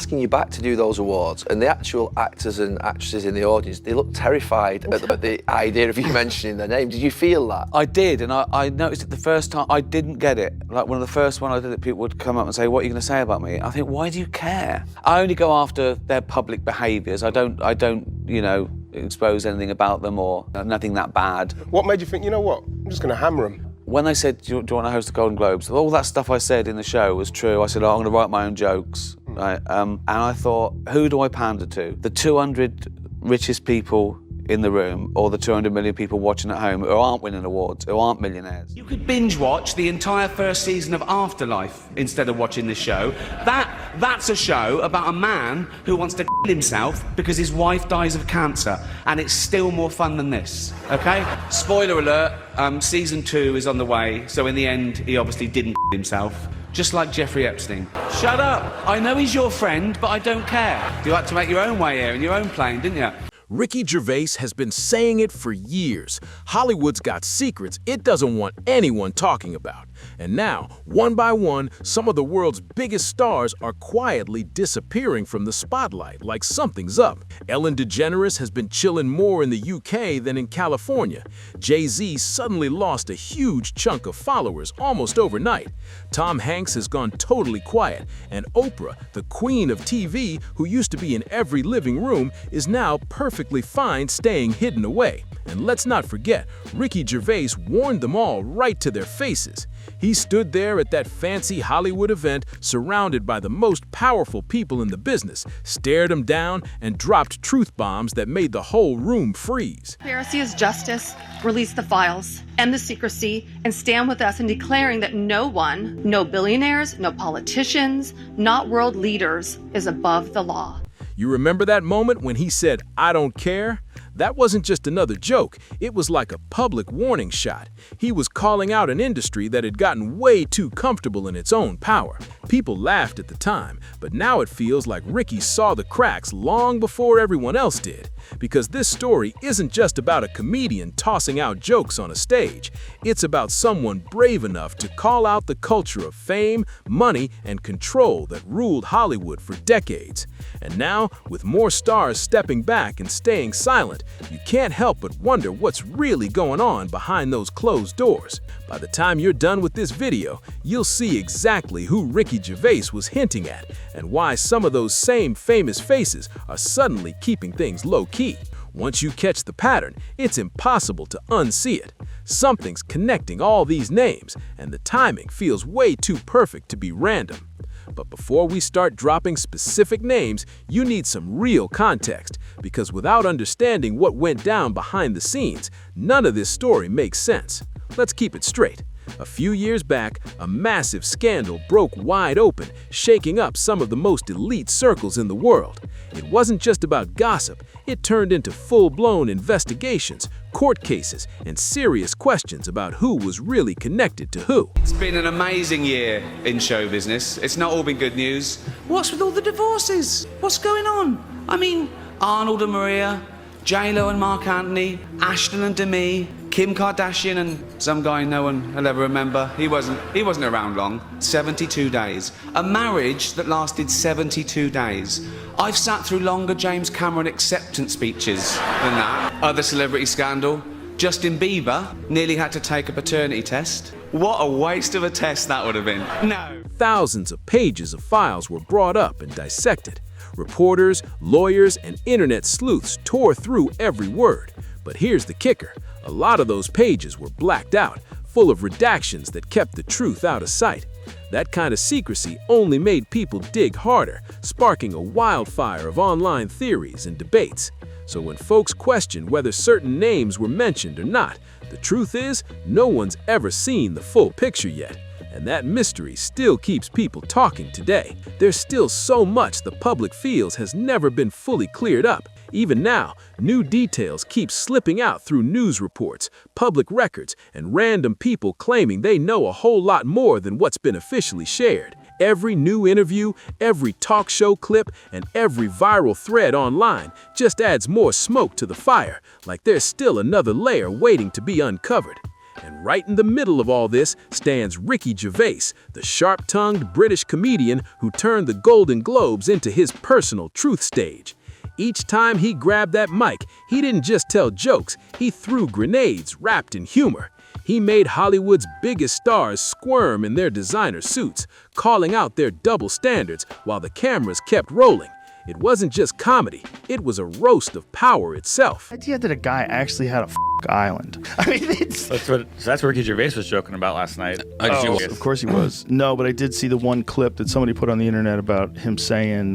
asking you back to do those awards, and the actual actors and actresses in the audience, they look terrified at the idea of you mentioning their name. Did you feel that? I did, and I noticed it the first time. I didn't get it. Like, one of the first one I did it, people would come up and say, "What are you going to say about me?" I think, why do you care? I only go after their public behaviours. I don't, you know, expose anything about them or nothing that bad. What made you think, you know what, I'm just going to hammer them? When they said, do you want to host the Golden Globes, all that stuff I said in the show was true. I said, I'm going to write my own jokes. Right? And I thought, who do I pander to? The 200 richest people in the room, or the 200 million people watching at home who aren't winning awards, who aren't millionaires? You could binge watch the entire first season of Afterlife instead of watching this show. That's a show about a man who wants to kill himself because his wife dies of cancer, and it's still more fun than this, okay? Spoiler alert, season 2 is on the way, so in the end, he obviously didn't kill himself. Just like Jeffrey Epstein. Shut up! I know he's your friend, but I don't care. You had to make your own way here in your own plane, didn't you? Ricky Gervais has been saying it for years. Hollywood's got secrets it doesn't want anyone talking about. And now, one by one, some of the world's biggest stars are quietly disappearing from the spotlight like something's up. Ellen DeGeneres has been chilling more in the UK than in California. Jay-Z suddenly lost a huge chunk of followers almost overnight. Tom Hanks has gone totally quiet. And Oprah, the queen of TV, who used to be in every living room, is now perfectly fine staying hidden away. And let's not forget, Ricky Gervais warned them all right to their faces. He stood there at that fancy Hollywood event surrounded by the most powerful people in the business, stared them down, and dropped truth bombs that made the whole room freeze. Transparency is justice. Release the files, end the secrecy, and stand with us in declaring that no one, no billionaires, no politicians, not world leaders, is above the law. You remember that moment when he said, "I don't care"? That wasn't just another joke, it was like a public warning shot. He was calling out an industry that had gotten way too comfortable in its own power. People laughed at the time, but now it feels like Ricky saw the cracks long before everyone else did. Because this story isn't just about a comedian tossing out jokes on a stage. It's about someone brave enough to call out the culture of fame, money, and control that ruled Hollywood for decades. And now, with more stars stepping back and staying silent, you can't help but wonder what's really going on behind those closed doors. By the time you're done with this video, you'll see exactly who Ricky Gervais was hinting at and why some of those same famous faces are suddenly keeping things low-key. Once you catch the pattern, it's impossible to unsee it. Something's connecting all these names, and the timing feels way too perfect to be random. But before we start dropping specific names, you need some real context, because without understanding what went down behind the scenes, none of this story makes sense. Let's keep it straight. A few years back, a massive scandal broke wide open, shaking up some of the most elite circles in the world. It wasn't just about gossip, it turned into full-blown investigations, court cases, and serious questions about who was really connected to who. It's been an amazing year in show business. It's not all been good news. What's with all the divorces? What's going on? I mean, Arnold and Maria, J-Lo and Mark Anthony, Ashton and Demi, Kim Kardashian and some guy no one will ever remember. He wasn't around long. 72 days. A marriage that lasted 72 days. I've sat through longer James Cameron acceptance speeches than that. Other celebrity scandal. Justin Bieber nearly had to take a paternity test. What a waste of a test that would have been. No. Thousands of pages of files were brought up and dissected. Reporters, lawyers, and internet sleuths tore through every word. But here's the kicker. A lot of those pages were blacked out, full of redactions that kept the truth out of sight. That kind of secrecy only made people dig harder, sparking a wildfire of online theories and debates. So when folks question whether certain names were mentioned or not, the truth is, no one's ever seen the full picture yet. And that mystery still keeps people talking today. There's still so much the public feels has never been fully cleared up. Even now, new details keep slipping out through news reports, public records, and random people claiming they know a whole lot more than what's been officially shared. Every new interview, every talk show clip, and every viral thread online just adds more smoke to the fire, like there's still another layer waiting to be uncovered. And right in the middle of all this stands Ricky Gervais, the sharp-tongued British comedian who turned the Golden Globes into his personal truth stage. Each time he grabbed that mic, he didn't just tell jokes, he threw grenades wrapped in humor. He made Hollywood's biggest stars squirm in their designer suits, calling out their double standards while the cameras kept rolling. It wasn't just comedy, it was a roast of power itself. The idea that a guy actually had a island. I mean, That's what Ricky Gervais was joking about last night. of course he was. No, but I did see the one clip that somebody put on the internet about him saying,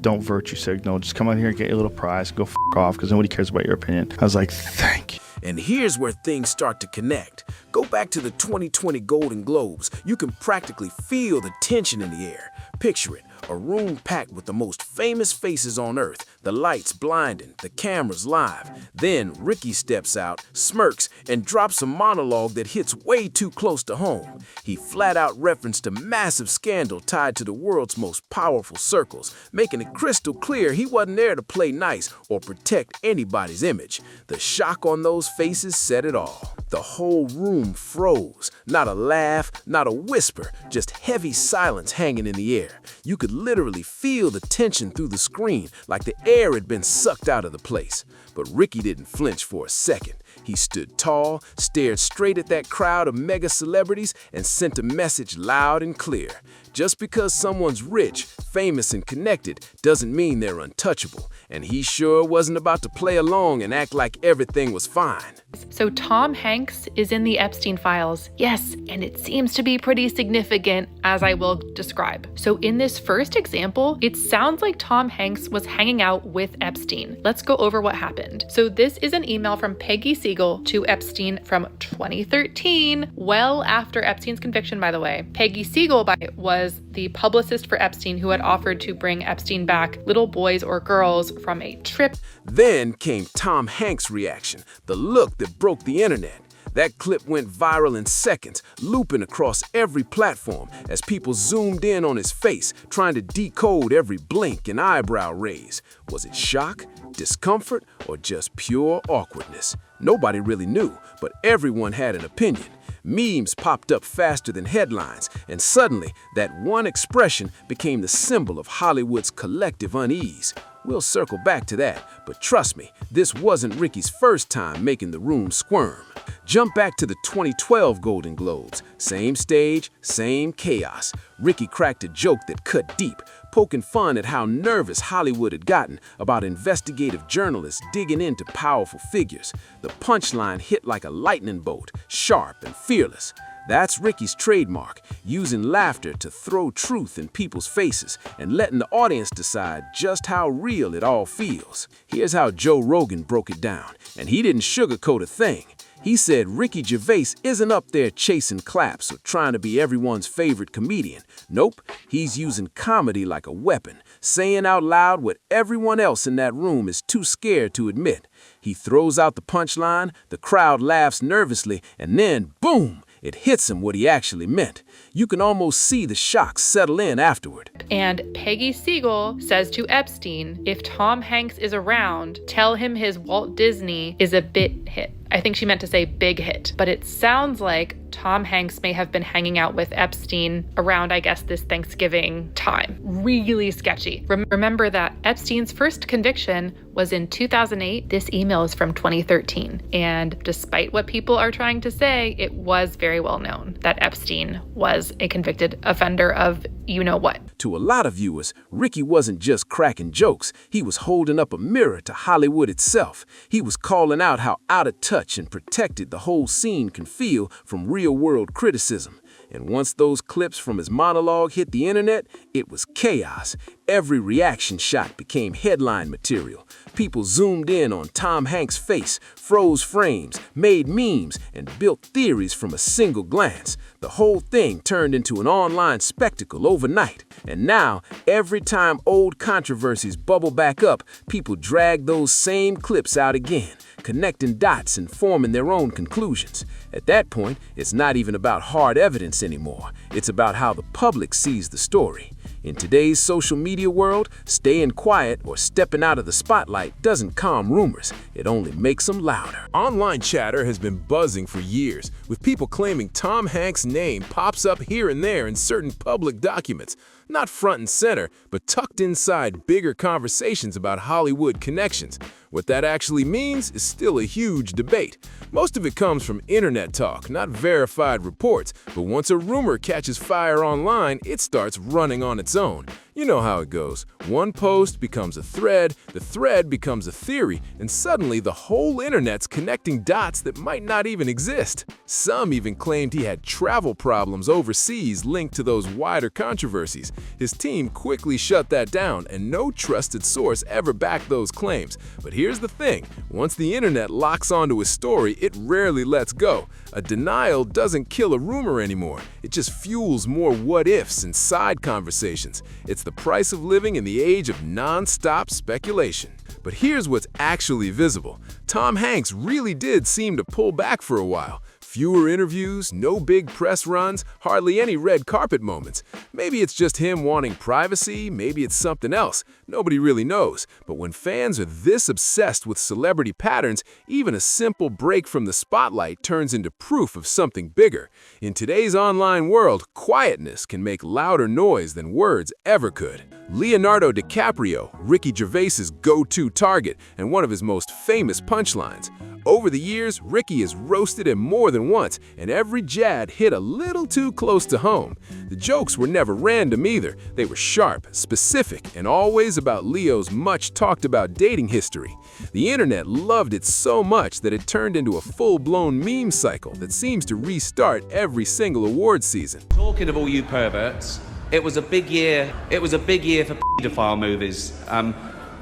don't virtue signal, just come out here and get your little prize, go off, because nobody cares about your opinion. I was like, thank you. And here's where things start to connect. Go back to the 2020 Golden Globes. You can practically feel the tension in the air. Picture it, a room packed with the most famous faces on earth, the lights blinding, the cameras live. Then Ricky steps out, smirks, and drops a monologue that hits way too close to home. He flat out referenced a massive scandal tied to the world's most powerful circles, making it crystal clear he wasn't there to play nice or protect anybody's image. The shock on those faces said it all. The whole room froze. Not a laugh, not a whisper, just heavy silence hanging in the air. You could literally feel the tension through the screen, like the air had been sucked out of the place. But Ricky didn't flinch for a second. He stood tall, stared straight at that crowd of mega celebrities, and sent a message loud and clear. Just because someone's rich, famous, and connected doesn't mean they're untouchable. And he sure wasn't about to play along and act like everything was fine. So Tom Hanks is in the Epstein files. Yes, and it seems to be pretty significant, as I will describe. So in this first example, it sounds like Tom Hanks was hanging out with Epstein. Let's go over what happened. So this is an email from Peggy Siegel to Epstein from 2013, well after Epstein's conviction, by the way. Peggy Siegel was the publicist for Epstein who had offered to bring Epstein back little boys or girls from a trip. Then came Tom Hanks' reaction, the look that broke the internet. That clip went viral in seconds, looping across every platform as people zoomed in on his face, trying to decode every blink and eyebrow raise. Was it shock, discomfort, or just pure awkwardness? Nobody really knew, but everyone had an opinion. Memes popped up faster than headlines, and suddenly that one expression became the symbol of Hollywood's collective unease. We'll circle back to that, but trust me, this wasn't Ricky's first time making the room squirm. Jump back to the 2012 Golden Globes. Same stage, same chaos. Ricky cracked a joke that cut deep, poking fun at how nervous Hollywood had gotten about investigative journalists digging into powerful figures. The punchline hit like a lightning bolt, sharp and fearless. That's Ricky's trademark, using laughter to throw truth in people's faces and letting the audience decide just how real it all feels. Here's how Joe Rogan broke it down, and he didn't sugarcoat a thing. He said Ricky Gervais isn't up there chasing claps or trying to be everyone's favorite comedian. Nope, he's using comedy like a weapon, saying out loud what everyone else in that room is too scared to admit. He throws out the punchline, the crowd laughs nervously, and then, boom! It hits him what he actually meant. You can almost see the shock settle in afterward. And Peggy Siegel says to Epstein, if Tom Hanks is around, tell him his Walt Disney is a bit hit. I think she meant to say big hit, but it sounds like Tom Hanks may have been hanging out with Epstein around, I guess, this Thanksgiving time. Really sketchy. Remember that Epstein's first conviction was in 2008. This email is from 2013. And despite what people are trying to say, it was very well known that Epstein was a convicted offender of you-know-what. To a lot of viewers, Ricky wasn't just cracking jokes. He was holding up a mirror to Hollywood itself. He was calling out how out of touch and protected the whole scene can feel from real-world criticism. And once those clips from his monologue hit the internet, it was chaos. Every reaction shot became headline material. People zoomed in on Tom Hanks' face, froze frames, made memes, and built theories from a single glance. The whole thing turned into an online spectacle overnight. And now, every time old controversies bubble back up, people drag those same clips out again, connecting dots and forming their own conclusions. At that point, it's not even about hard evidence anymore. It's about how the public sees the story. In today's social media world, staying quiet or stepping out of the spotlight doesn't calm rumors, it only makes them louder. Online chatter has been buzzing for years, with people claiming Tom Hanks' name pops up here and there in certain public documents. Not front and center, but tucked inside bigger conversations about Hollywood connections. What that actually means is still a huge debate. Most of it comes from internet talk, not verified reports, but once a rumor catches fire online, it starts running on its own. You know how it goes. One post becomes a thread, the thread becomes a theory, and suddenly the whole internet's connecting dots that might not even exist. Some even claimed he had travel problems overseas linked to those wider controversies. His team quickly shut that down, and no trusted source ever backed those claims. But here's the thing, once the internet locks onto a story, it rarely lets go. A denial doesn't kill a rumor anymore. It just fuels more what-ifs and side conversations. It's the price of living in the age of non-stop speculation. But here's what's actually visible. Tom Hanks really did seem to pull back for a while. Fewer interviews, no big press runs, hardly any red carpet moments. Maybe it's just him wanting privacy, maybe it's something else. Nobody really knows. But when fans are this obsessed with celebrity patterns, even a simple break from the spotlight turns into proof of something bigger. In today's online world, quietness can make louder noise than words ever could. Leonardo DiCaprio, Ricky Gervais's go-to target and one of his most famous punchlines. Over the years, Ricky has roasted him more than once, and every jab hit a little too close to home. The jokes were never random either. They were sharp, specific, and always about Leo's much-talked-about dating history. The internet loved it so much that it turned into a full-blown meme cycle that seems to restart every single award season. Talking of all you perverts, it was a big year. It was a big year for paedophile movies.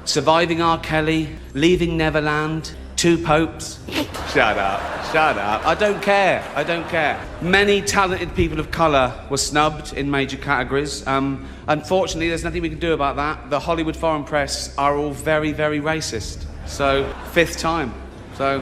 Surviving R. Kelly, Leaving Neverland, Two Popes. Shut up, shut up. I don't care, I don't care. Many talented people of colour were snubbed in major categories. Unfortunately, there's nothing we can do about that. The Hollywood foreign press are all very, very racist. So, fifth time.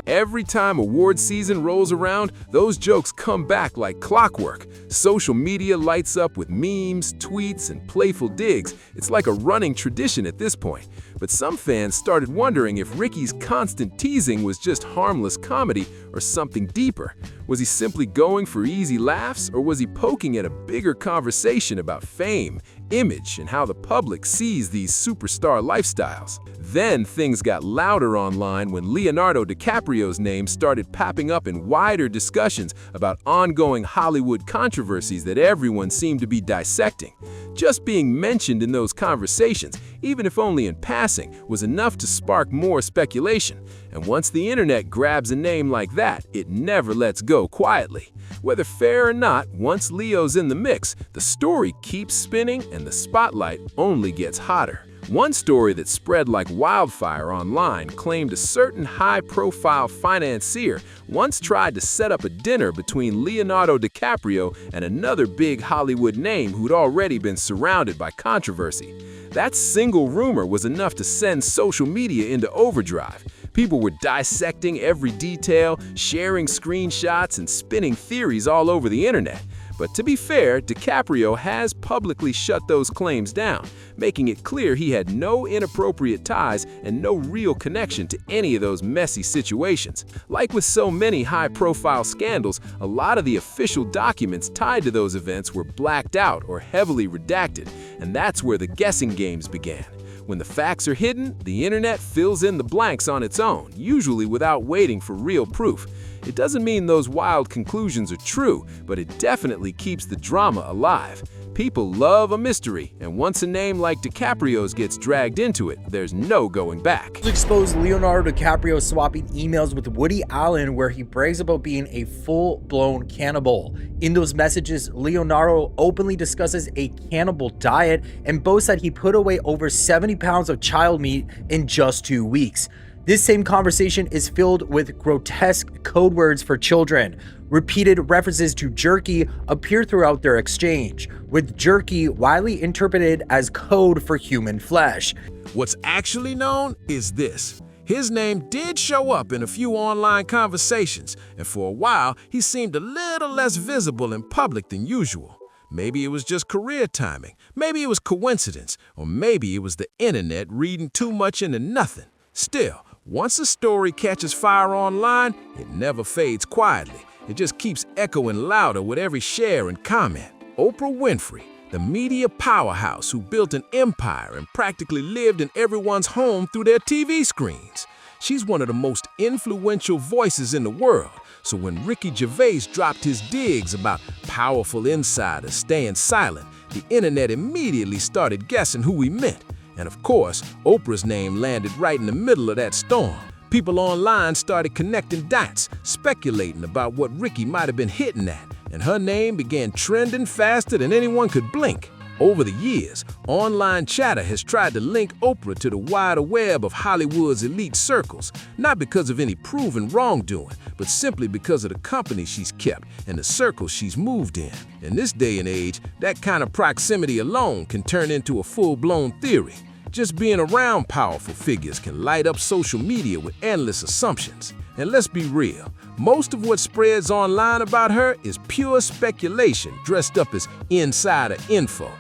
Every time award season rolls around, those jokes come back like clockwork. Social media lights up with memes, tweets, and playful digs. It's like a running tradition at this point. But some fans started wondering if Ricky's constant teasing was just harmless comedy or something deeper. Was he simply going for easy laughs, or was he poking at a bigger conversation about fame, image, and how the public sees these superstar lifestyles? Then things got louder online when Leonardo DiCaprio's name started popping up in wider discussions about ongoing Hollywood controversies that everyone seemed to be dissecting. Just being mentioned in those conversations, even if only in passing, was enough to spark more speculation. And once the internet grabs a name like that, it never lets go quietly. Whether fair or not, once Leo's in the mix, the story keeps spinning and the spotlight only gets hotter. One story that spread like wildfire online claimed a certain high-profile financier once tried to set up a dinner between Leonardo DiCaprio and another big Hollywood name who'd already been surrounded by controversy. That single rumor was enough to send social media into overdrive. People were dissecting every detail, sharing screenshots, and spinning theories all over the internet. But to be fair, DiCaprio has publicly shut those claims down, making it clear he had no inappropriate ties and no real connection to any of those messy situations. Like with so many high-profile scandals, a lot of the official documents tied to those events were blacked out or heavily redacted, and that's where the guessing games began. When the facts are hidden, the internet fills in the blanks on its own, usually without waiting for real proof. It doesn't mean those wild conclusions are true, but it definitely keeps the drama alive. People love a mystery, and once a name like DiCaprio's gets dragged into it, there's no going back. Exposed Leonardo DiCaprio swapping emails with Woody Allen where he brags about being a full-blown cannibal. In those messages, Leonardo openly discusses a cannibal diet and boasts that he put away over 70 pounds of child meat in just 2 weeks. This same conversation is filled with grotesque code words for children. Repeated references to jerky appear throughout their exchange, with jerky widely interpreted as code for human flesh. What's actually known is this. His name did show up in a few online conversations, and for a while, he seemed a little less visible in public than usual. Maybe it was just career timing. Maybe it was coincidence. Or maybe it was the internet reading too much into nothing. Still, once a story catches fire online, it never fades quietly. It just keeps echoing louder with every share and comment. Oprah Winfrey, the media powerhouse who built an empire and practically lived in everyone's home through their TV screens. She's one of the most influential voices in the world, so when Ricky Gervais dropped his digs about powerful insiders staying silent, the internet immediately started guessing who he meant. And of course, Oprah's name landed right in the middle of that storm. People online started connecting dots, speculating about what Ricky might have been hitting at, and her name began trending faster than anyone could blink. Over the years, online chatter has tried to link Oprah to the wider web of Hollywood's elite circles, not because of any proven wrongdoing, but simply because of the company she's kept and the circles she's moved in. In this day and age, that kind of proximity alone can turn into a full-blown theory. Just being around powerful figures can light up social media with endless assumptions. And let's be real, most of what spreads online about her is pure speculation dressed up as insider info.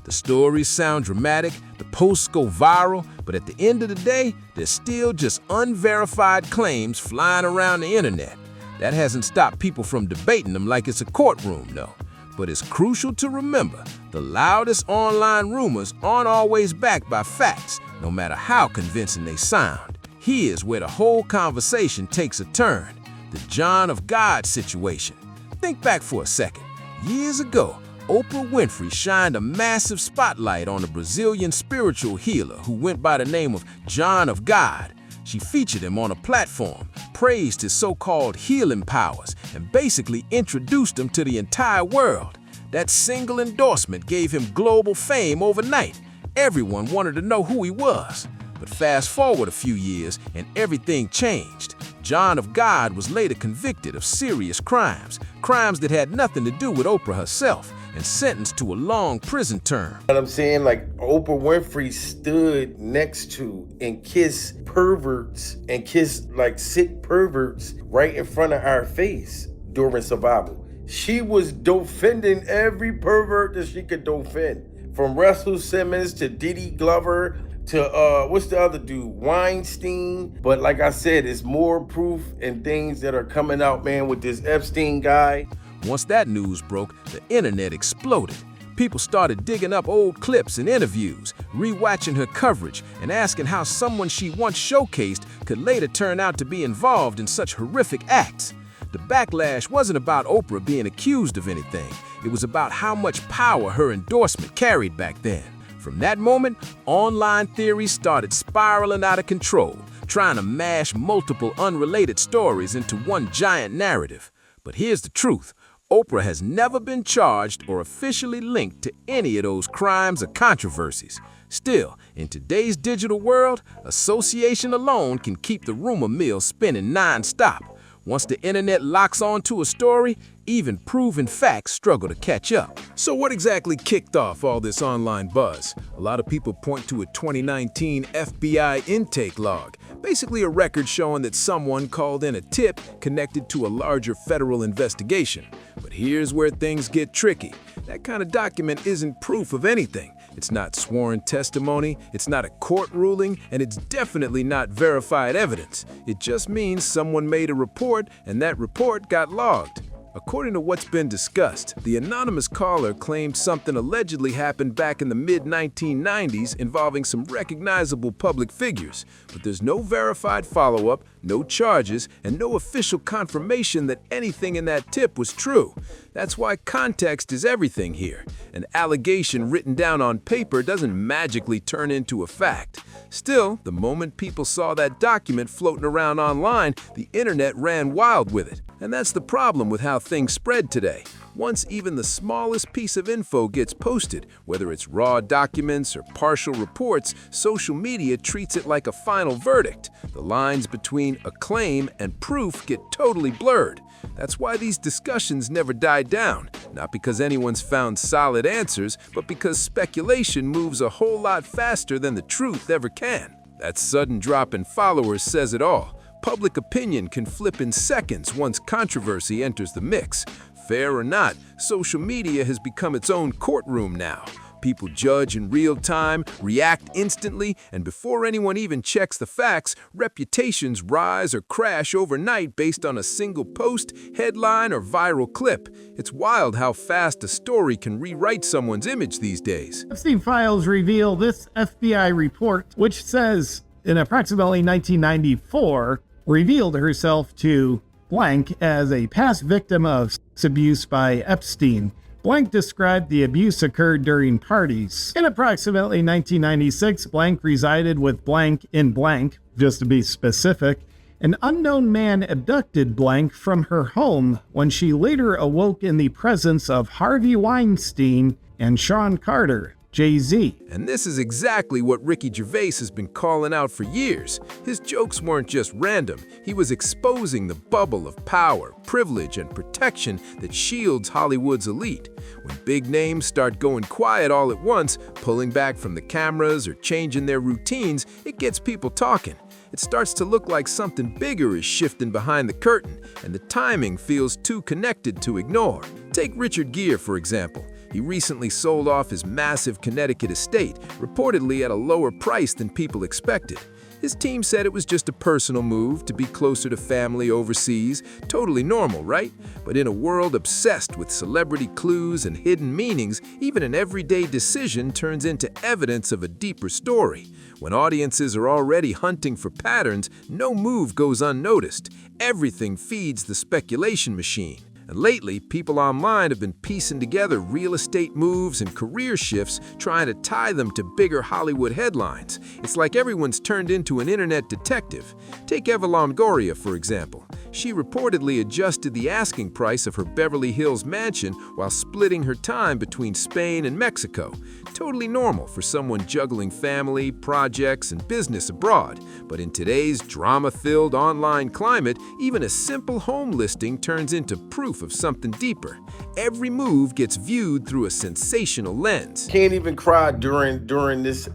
The stories sound dramatic, the posts go viral, but at the end of the day, they're still just unverified claims flying around the internet. That hasn't stopped people from debating them like it's a courtroom, though. But it's crucial to remember, the loudest online rumors aren't always backed by facts, no matter how convincing they sound. Here's where the whole conversation takes a turn: the John of God situation. Think back for a second. Years ago, Oprah Winfrey shined a massive spotlight on a Brazilian spiritual healer who went by the name of John of God. She featured him on a platform, praised his so-called healing powers, and basically introduced him to the entire world. That single endorsement gave him global fame overnight. Everyone wanted to know who he was. But fast forward a few years and everything changed. John of God was later convicted of serious crimes that had nothing to do with Oprah herself, and sentenced to a long prison term. What I'm saying, like, Oprah Winfrey stood next to and kissed perverts and kissed like sick perverts right in front of our face during survival. She was defending every pervert that she could defend, from Russell Simmons to Diddy Glover to what's the other dude, Weinstein. But like I said, it's more proof and things that are coming out, man, with this Epstein guy. Once that news broke, the internet exploded. People started digging up old clips and interviews, rewatching her coverage, and asking how someone she once showcased could later turn out to be involved in such horrific acts. The backlash wasn't about Oprah being accused of anything. It was about how much power her endorsement carried back then. From that moment, online theories started spiraling out of control, trying to mash multiple unrelated stories into one giant narrative. But here's the truth. Oprah has never been charged or officially linked to any of those crimes or controversies. Still, in today's digital world, association alone can keep the rumor mill spinning non-stop. Once the internet locks onto a story, even proven facts struggle to catch up. So what exactly kicked off all this online buzz? A lot of people point to a 2019 FBI intake log, basically a record showing that someone called in a tip connected to a larger federal investigation. But here's where things get tricky. That kind of document isn't proof of anything. It's not sworn testimony, it's not a court ruling, and it's definitely not verified evidence. It just means someone made a report and that report got logged. According to what's been discussed, the anonymous caller claimed something allegedly happened back in the mid-1990s involving some recognizable public figures, but there's no verified follow-up, no charges, and no official confirmation that anything in that tip was true. That's why context is everything here. An allegation written down on paper doesn't magically turn into a fact. Still, the moment people saw that document floating around online, the internet ran wild with it. And that's the problem with how things spread today. Once even the smallest piece of info gets posted, whether it's raw documents or partial reports, social media treats it like a final verdict. The lines between a claim and proof get totally blurred. That's why these discussions never die down, not because anyone's found solid answers, but because speculation moves a whole lot faster than the truth ever can. That sudden drop in followers says it all. Public opinion can flip in seconds once controversy enters the mix. Fair or not, social media has become its own courtroom now. People judge in real time, react instantly, and before anyone even checks the facts, reputations rise or crash overnight based on a single post, headline, or viral clip. It's wild how fast a story can rewrite someone's image these days. Epstein files reveal this FBI report, which says in approximately 1994, revealed herself to blank as a past victim of sex abuse by Epstein. Blank described the abuse occurred during parties. In approximately 1996, Blank resided with blank in blank, just to be specific. An unknown man abducted Blank from her home when she later awoke in the presence of Harvey Weinstein and Sean Carter, Jay-Z. And this is exactly what Ricky Gervais has been calling out for years. His jokes weren't just random. He was exposing the bubble of power, privilege, and protection that shields Hollywood's elite. When big names start going quiet all at once, pulling back from the cameras or changing their routines, it gets people talking. It starts to look like something bigger is shifting behind the curtain, and the timing feels too connected to ignore. Take Richard Gere, for example. He recently sold off his massive Connecticut estate, reportedly at a lower price than people expected. His team said it was just a personal move to be closer to family overseas. Totally normal, right? But in a world obsessed with celebrity clues and hidden meanings, even an everyday decision turns into evidence of a deeper story. When audiences are already hunting for patterns, no move goes unnoticed. Everything feeds the speculation machine. And lately, people online have been piecing together real estate moves and career shifts, trying to tie them to bigger Hollywood headlines. It's like everyone's turned into an internet detective. Take Eva Longoria, for example. She reportedly adjusted the asking price of her Beverly Hills mansion while splitting her time between Spain and Mexico. Totally normal for someone juggling family, projects, and business abroad. But in today's drama-filled online climate, even a simple home listing turns into proof of something deeper. Every move gets viewed through a sensational lens. Can't even cry during this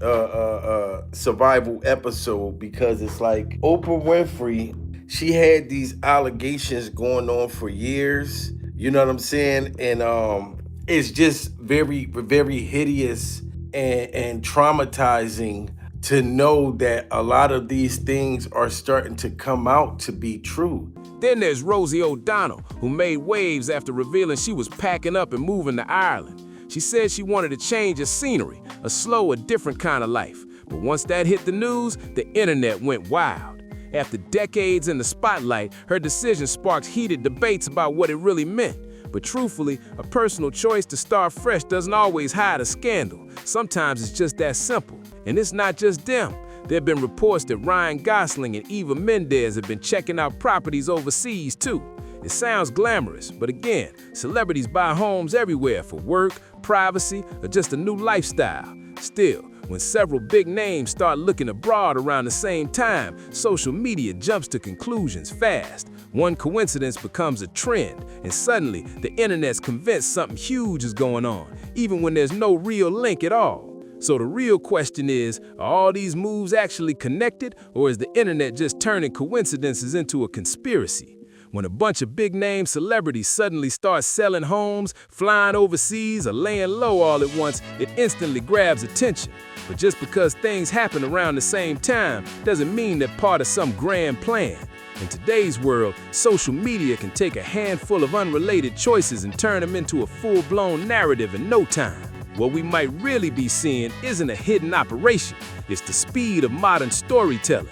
survival episode because it's like Oprah Winfrey, she had these allegations going on for years. You know what I'm saying? And it's just very, very hideous and traumatizing to know that a lot of these things are starting to come out to be true. Then there's Rosie O'Donnell, who made waves after revealing she was packing up and moving to Ireland. She said she wanted to change the scenery, a slower, different kind of life. But once that hit the news, the internet went wild. After decades in the spotlight, her decision sparked heated debates about what it really meant. But truthfully, a personal choice to start fresh doesn't always hide a scandal. Sometimes it's just that simple. And it's not just them. There have been reports that Ryan Gosling and Eva Mendes have been checking out properties overseas too. It sounds glamorous, but again, celebrities buy homes everywhere for work, privacy, or just a new lifestyle. Still, when several big names start looking abroad around the same time, social media jumps to conclusions fast. One coincidence becomes a trend, and suddenly the internet's convinced something huge is going on, even when there's no real link at all. So the real question is, are all these moves actually connected, or is the internet just turning coincidences into a conspiracy? When a bunch of big-name celebrities suddenly start selling homes, flying overseas, or laying low all at once, it instantly grabs attention. But just because things happen around the same time doesn't mean they're part of some grand plan. In today's world, social media can take a handful of unrelated choices and turn them into a full-blown narrative in no time. What we might really be seeing isn't a hidden operation. It's the speed of modern storytelling.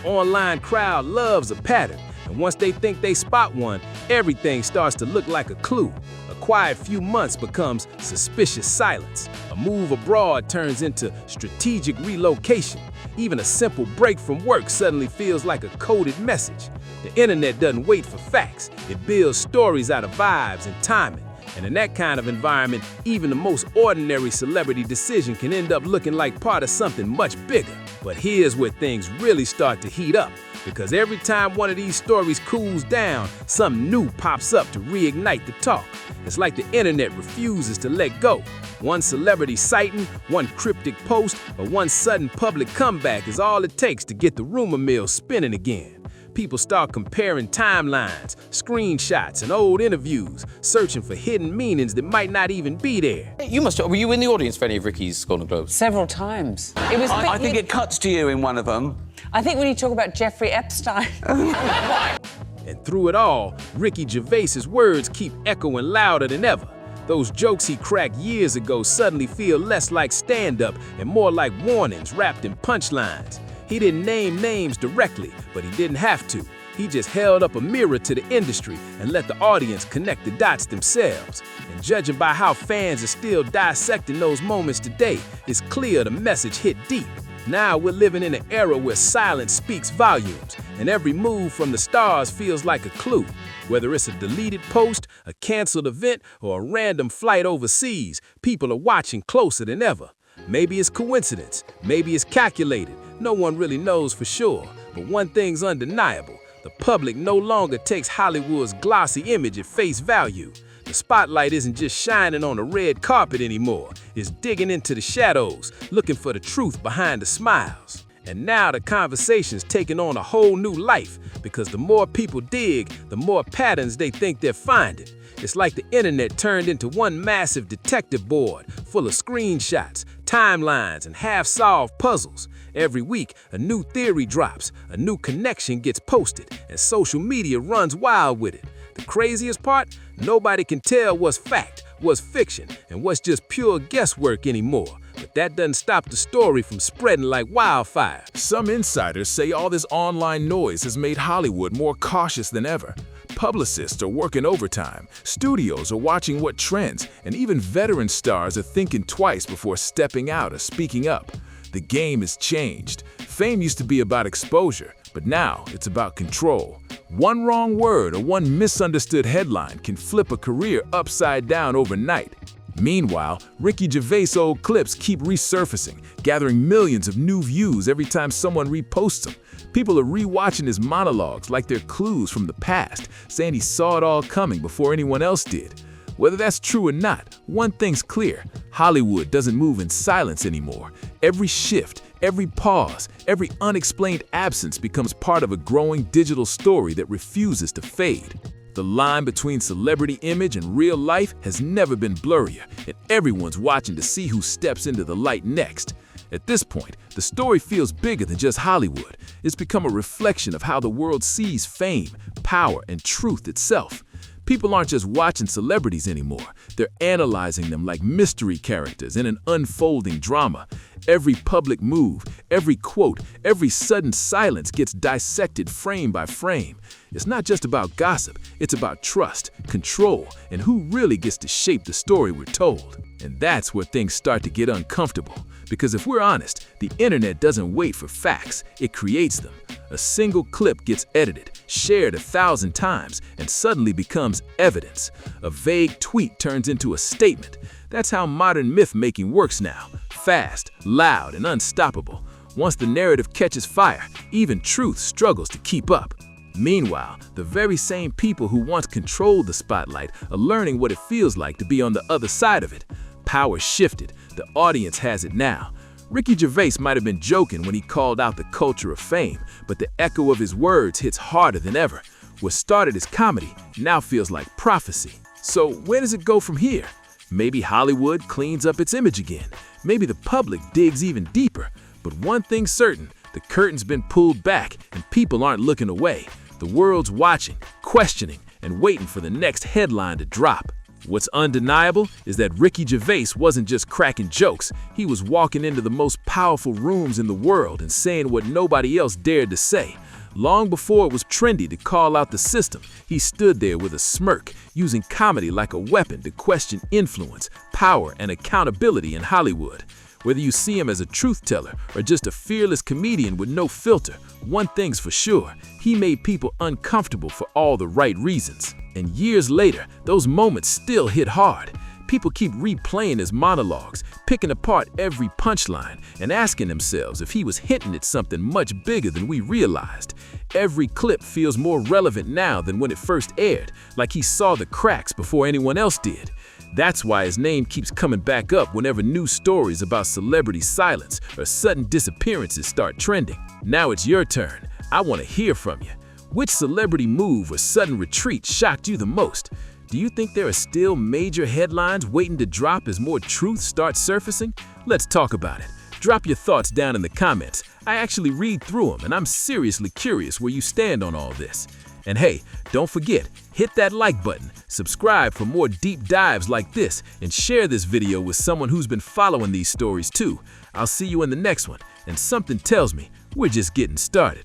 The online crowd loves a pattern, and once they think they spot one, everything starts to look like a clue. A quiet few months becomes suspicious silence. A move abroad turns into strategic relocation. Even a simple break from work suddenly feels like a coded message. The internet doesn't wait for facts. It builds stories out of vibes and timing. And in that kind of environment, even the most ordinary celebrity decision can end up looking like part of something much bigger. But here's where things really start to heat up, because every time one of these stories cools down, something new pops up to reignite the talk. It's like the internet refuses to let go. One celebrity sighting, one cryptic post, or one sudden public comeback is all it takes to get the rumor mill spinning again. People start comparing timelines, screenshots, and old interviews, searching for hidden meanings that might not even be there. Were you in the audience for any of Ricky's Golden Globes? Several times. It was. I think it cuts to you in one of them. I think when you talk about Jeffrey Epstein. And through it all, Ricky Gervais's words keep echoing louder than ever. Those jokes he cracked years ago suddenly feel less like stand-up and more like warnings wrapped in punchlines. He didn't name names directly, but he didn't have to. He just held up a mirror to the industry and let the audience connect the dots themselves. And judging by how fans are still dissecting those moments today, it's clear the message hit deep. Now we're living in an era where silence speaks volumes, and every move from the stars feels like a clue. Whether it's a deleted post, a canceled event, or a random flight overseas, people are watching closer than ever. Maybe it's coincidence, maybe it's calculated. No one really knows for sure, but one thing's undeniable. The public no longer takes Hollywood's glossy image at face value. The spotlight isn't just shining on a red carpet anymore. It's digging into the shadows, looking for the truth behind the smiles. And now the conversation's taking on a whole new life, because the more people dig, the more patterns they think they're finding. It's like the internet turned into one massive detective board, full of screenshots, timelines, and half-solved puzzles. Every week, a new theory drops, a new connection gets posted, and social media runs wild with it. The craziest part? Nobody can tell what's fact, what's fiction, and what's just pure guesswork anymore. But that doesn't stop the story from spreading like wildfire. Some insiders say all this online noise has made Hollywood more cautious than ever. Publicists are working overtime, studios are watching what trends, and even veteran stars are thinking twice before stepping out or speaking up. The game has changed. Fame used to be about exposure, but now it's about control. One wrong word or one misunderstood headline can flip a career upside down overnight. Meanwhile, Ricky Gervais' old clips keep resurfacing, gathering millions of new views every time someone reposts them. People are rewatching his monologues like they're clues from the past, saying he saw it all coming before anyone else did. Whether that's true or not, one thing's clear: Hollywood doesn't move in silence anymore. Every shift, every pause, every unexplained absence becomes part of a growing digital story that refuses to fade. The line between celebrity image and real life has never been blurrier, and everyone's watching to see who steps into the light next. At this point, the story feels bigger than just Hollywood. It's become a reflection of how the world sees fame, power, and truth itself. People aren't just watching celebrities anymore. They're analyzing them like mystery characters in an unfolding drama. Every public move, every quote, every sudden silence gets dissected frame by frame. It's not just about gossip, it's about trust, control, and who really gets to shape the story we're told. And that's where things start to get uncomfortable. Because if we're honest, the internet doesn't wait for facts, it creates them. A single clip gets edited, shared 1,000 times, and suddenly becomes evidence. A vague tweet turns into a statement. That's how modern myth-making works now. Fast, loud, and unstoppable. Once the narrative catches fire, even truth struggles to keep up. Meanwhile, the very same people who once controlled the spotlight are learning what it feels like to be on the other side of it. Power shifted. The audience has it now. Ricky Gervais might have been joking when he called out the culture of fame, but the echo of his words hits harder than ever. What started as comedy now feels like prophecy. So where does it go from here? Maybe Hollywood cleans up its image again. Maybe the public digs even deeper. But one thing's certain, the curtain's been pulled back and people aren't looking away. The world's watching, questioning, and waiting for the next headline to drop. What's undeniable is that Ricky Gervais wasn't just cracking jokes. He was walking into the most powerful rooms in the world and saying what nobody else dared to say. Long before it was trendy to call out the system, he stood there with a smirk, using comedy like a weapon to question influence, power, and accountability in Hollywood. Whether you see him as a truth teller or just a fearless comedian with no filter, one thing's for sure: he made people uncomfortable for all the right reasons. And years later, those moments still hit hard. People keep replaying his monologues, picking apart every punchline, and asking themselves if he was hinting at something much bigger than we realized. Every clip feels more relevant now than when it first aired, like he saw the cracks before anyone else did. That's why his name keeps coming back up whenever new stories about celebrity silence or sudden disappearances start trending. Now it's your turn. I want to hear from you. Which celebrity move or sudden retreat shocked you the most? Do you think there are still major headlines waiting to drop as more truth starts surfacing? Let's talk about it. Drop your thoughts down in the comments. I actually read through them, and I'm seriously curious where you stand on all this. And hey, don't forget, hit that like button, subscribe for more deep dives like this, and share this video with someone who's been following these stories too. I'll see you in the next one, and something tells me we're just getting started.